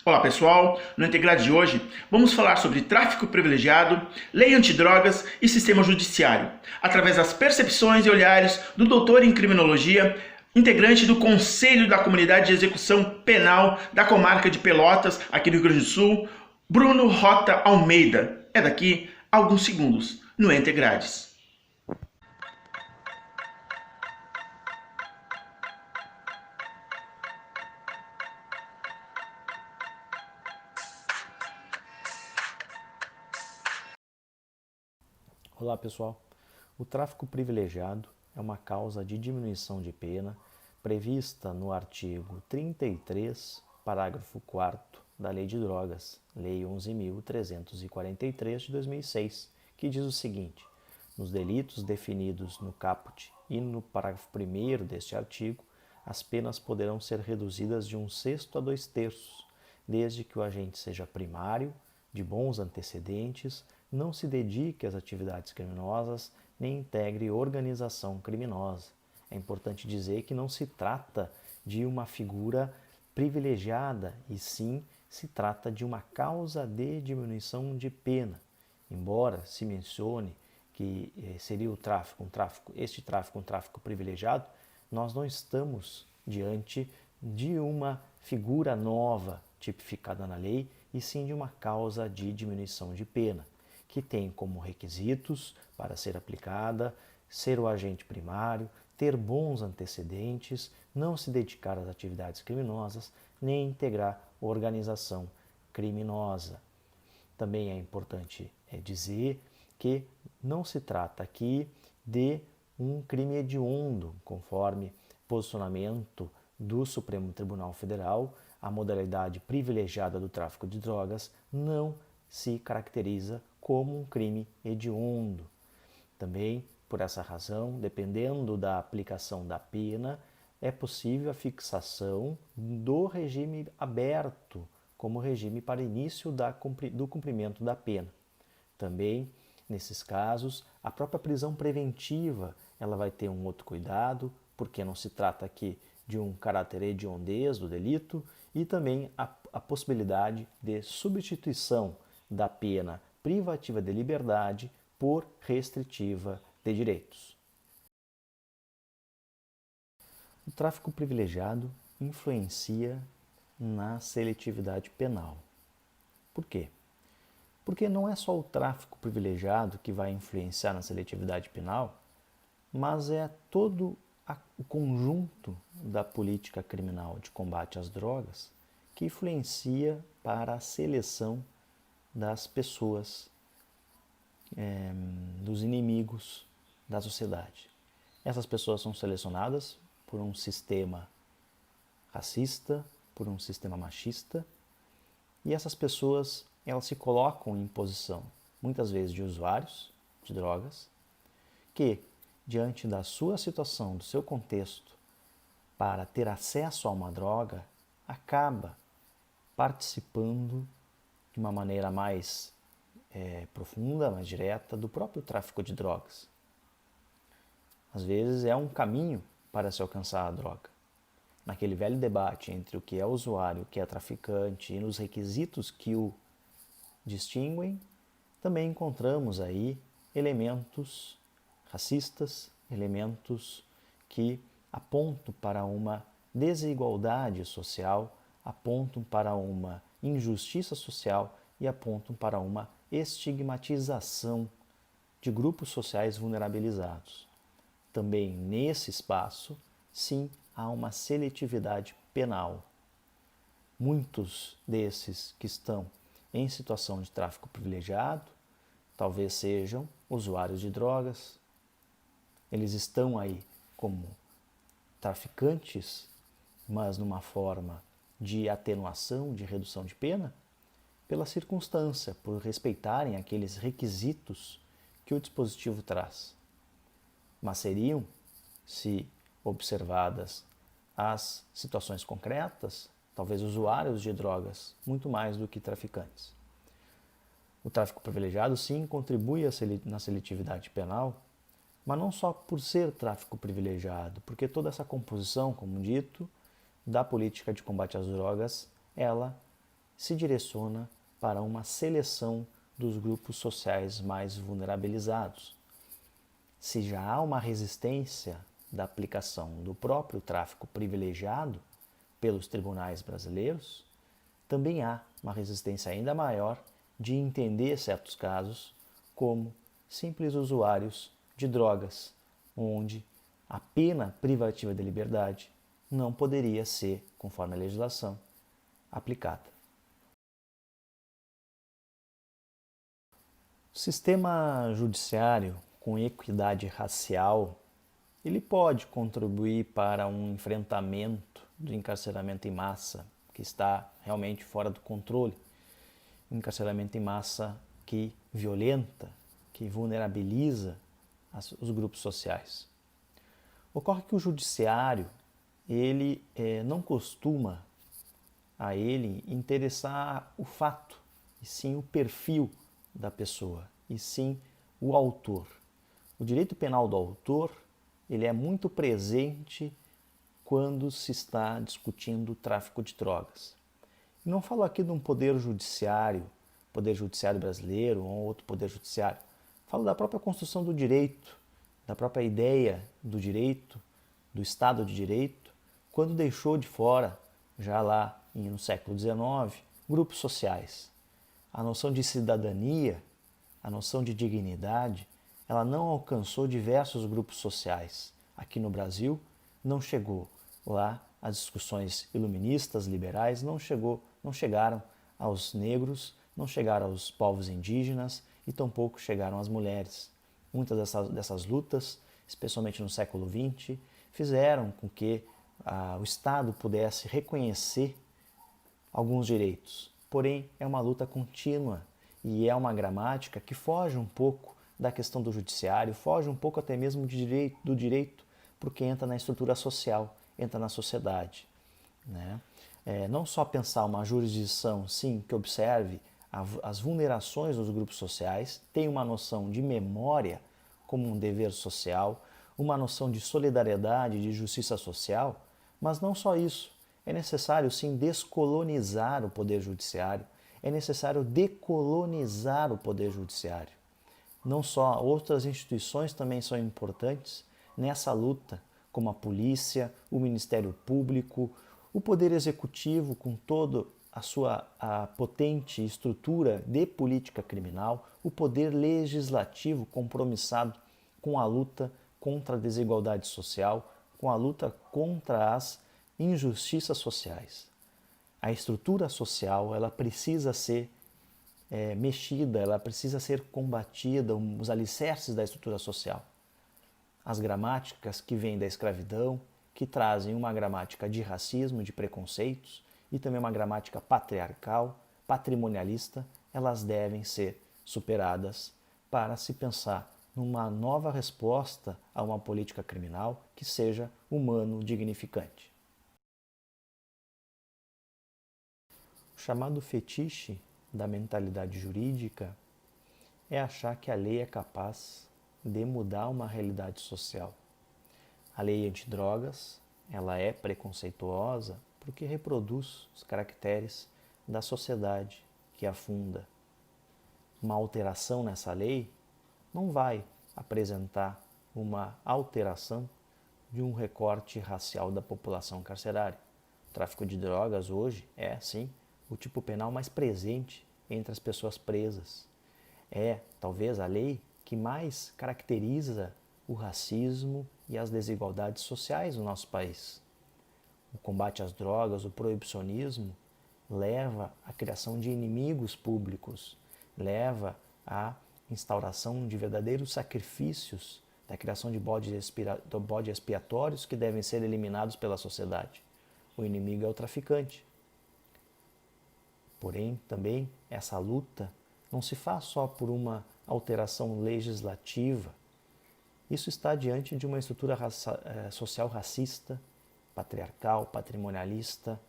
Olá pessoal, no Integrado de hoje vamos falar sobre tráfico privilegiado, lei antidrogas e sistema judiciário, através das percepções e olhares do doutor em criminologia, integrante do Conselho da Comunidade de Execução Penal da comarca de Pelotas, aqui do Rio Grande do Sul, Bruno Rota Almeida. É daqui a alguns segundos, no Integrades. Olá pessoal, o tráfico privilegiado é uma causa de diminuição de pena prevista no artigo 33, parágrafo 4º da Lei de Drogas, Lei 11.343 de 2006, que diz o seguinte: nos delitos definidos no caput e no parágrafo 1º deste artigo, as penas poderão ser reduzidas de 1/6 a 2/3, desde que o agente seja primário, de bons antecedentes, não se dedique às atividades criminosas, nem integre organização criminosa. É importante dizer que não se trata de uma figura privilegiada, e sim se trata de uma causa de diminuição de pena. Embora se mencione que seria este tráfico um tráfico privilegiado, nós não estamos diante de uma figura nova tipificada na lei, e sim de uma causa de diminuição de pena, que tem como requisitos para ser aplicada ser o agente primário, ter bons antecedentes, não se dedicar às atividades criminosas, nem integrar organização criminosa. Também é importante dizer que não se trata aqui de um crime hediondo, conforme posicionamento do Supremo Tribunal Federal. A modalidade privilegiada do tráfico de drogas não se caracteriza como um crime hediondo. Também, por essa razão, dependendo da aplicação da pena, é possível a fixação do regime aberto como regime para início do cumprimento da pena. Também, nesses casos, a própria prisão preventiva ela vai ter um outro cuidado, porque não se trata aqui de um caráter hediondez do delito, e também a possibilidade de substituição da pena privativa de liberdade por restritiva de direitos. O tráfico privilegiado influencia na seletividade penal. Por quê? Porque não é só o tráfico privilegiado que vai influenciar na seletividade penal, mas é todo o conjunto da política criminal de combate às drogas que influencia para a seleção das pessoas, dos inimigos da sociedade. Essas pessoas são selecionadas por um sistema racista, por um sistema machista, e essas pessoas elas se colocam em posição, muitas vezes de usuários de drogas, que, diante da sua situação, do seu contexto, para ter acesso a uma droga, acaba participando de uma maneira mais profunda, mais direta, do próprio tráfico de drogas. Às vezes é um caminho para se alcançar a droga. Naquele velho debate entre o que é usuário, o que é traficante e nos requisitos que o distinguem, também encontramos aí elementos racistas, elementos que apontam para uma desigualdade social, apontam para uma injustiça social e apontam para uma estigmatização de grupos sociais vulnerabilizados. Também nesse espaço, sim, há uma seletividade penal. Muitos desses que estão em situação de tráfico privilegiado talvez sejam usuários de drogas. Eles estão aí como traficantes, mas numa forma de atenuação, de redução de pena, pela circunstância, por respeitarem aqueles requisitos que o dispositivo traz. Mas seriam, se observadas as situações concretas, talvez usuários de drogas, muito mais do que traficantes. O tráfico privilegiado, sim, contribui na seletividade penal, mas não só por ser tráfico privilegiado, porque toda essa composição, como dito, da política de combate às drogas, ela se direciona para uma seleção dos grupos sociais mais vulnerabilizados. Se já há uma resistência da aplicação do próprio tráfico privilegiado pelos tribunais brasileiros, também há uma resistência ainda maior de entender certos casos como simples usuários de drogas, onde a pena privativa de liberdade não poderia ser, conforme a legislação, aplicada. O sistema judiciário com equidade racial, ele pode contribuir para um enfrentamento do encarceramento em massa, que está realmente fora do controle. Um encarceramento em massa que violenta, que vulnerabiliza os grupos sociais. Ocorre que o judiciário, ele não costuma a ele interessar o fato, e sim o perfil da pessoa, e sim o autor. O direito penal do autor, ele é muito presente quando se está discutindo o tráfico de drogas. E não falo aqui de um poder judiciário brasileiro ou outro poder judiciário. Falo da própria construção do direito, da própria ideia do direito, do Estado de Direito, quando deixou de fora, já lá no século XIX, grupos sociais. A noção de cidadania, a noção de dignidade, ela não alcançou diversos grupos sociais. Aqui no Brasil, não chegou lá as discussões iluministas, liberais, não chegaram aos negros, não chegaram aos povos indígenas e tampouco chegaram às mulheres. Muitas dessas lutas, especialmente no século XX, fizeram com que o Estado pudesse reconhecer alguns direitos. Porém, é uma luta contínua e é uma gramática que foge um pouco da questão do judiciário, foge um pouco até mesmo do direito, porque entra na estrutura social, entra na sociedade. Né? Não só pensar uma jurisdição, sim, que observe as vulnerações dos grupos sociais, tem uma noção de memória como um dever social, uma noção de solidariedade, de justiça social, mas não só isso. É necessário, sim, descolonizar o poder judiciário, é necessário decolonizar o poder judiciário. Não só, outras instituições também são importantes nessa luta, como a polícia, o Ministério Público, o Poder Executivo com toda a potente estrutura de política criminal, o Poder Legislativo compromissado com a luta contra a desigualdade social, com a luta contra as injustiças sociais. A estrutura social, ela precisa ser mexida, ela precisa ser combatida, os alicerces da estrutura social. As gramáticas que vêm da escravidão, que trazem uma gramática de racismo, de preconceitos, e também uma gramática patriarcal, patrimonialista, elas devem ser superadas para se pensar numa nova resposta a uma política criminal que seja humano dignificante. O chamado fetiche da mentalidade jurídica é achar que a lei é capaz de mudar uma realidade social. A lei antidrogas, ela é preconceituosa porque reproduz os caracteres da sociedade que afunda. Uma alteração nessa lei não vai apresentar uma alteração de um recorte racial da população carcerária. O tráfico de drogas hoje é, sim, o tipo penal mais presente entre as pessoas presas. É, talvez, a lei que mais caracteriza o racismo e as desigualdades sociais no nosso país. O combate às drogas, o proibicionismo, leva à criação de inimigos públicos, leva à instauração de verdadeiros sacrifícios, da criação de bodes expiatórios que devem ser eliminados pela sociedade. O inimigo é o traficante. Porém, também, essa luta não se faz só por uma alteração legislativa. Isso está diante de uma estrutura social racista, patriarcal, patrimonialista,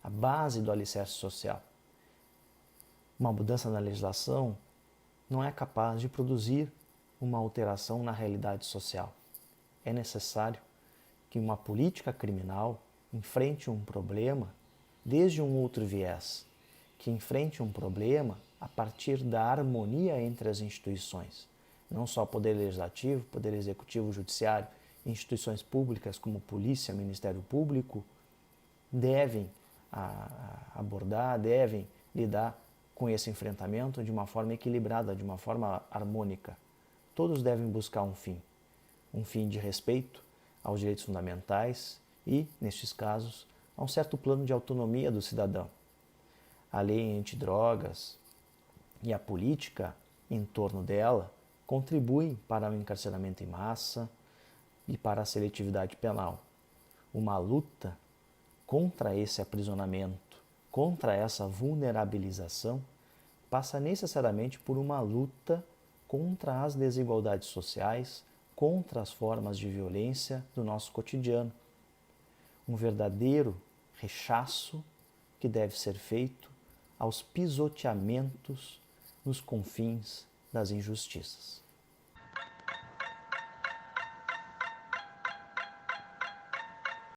a base do alicerce social. Uma mudança na legislação não é capaz de produzir uma alteração na realidade social. É necessário que uma política criminal enfrente um problema desde um outro viés, que enfrente um problema a partir da harmonia entre as instituições. Não só Poder Legislativo, Poder Executivo, Judiciário, instituições públicas como Polícia, Ministério Público, devem abordar, devem lidar com esse enfrentamento de uma forma equilibrada, de uma forma harmônica. Todos devem buscar um fim de respeito aos direitos fundamentais e, nestes casos, a um certo plano de autonomia do cidadão. A lei antidrogas e a política em torno dela contribuem para o encarceramento em massa e para a seletividade penal. Uma luta contra esse aprisionamento, contra essa vulnerabilização, passa necessariamente por uma luta contra as desigualdades sociais, contra as formas de violência do nosso cotidiano. Um verdadeiro rechaço que deve ser feito aos pisoteamentos nos confins das injustiças.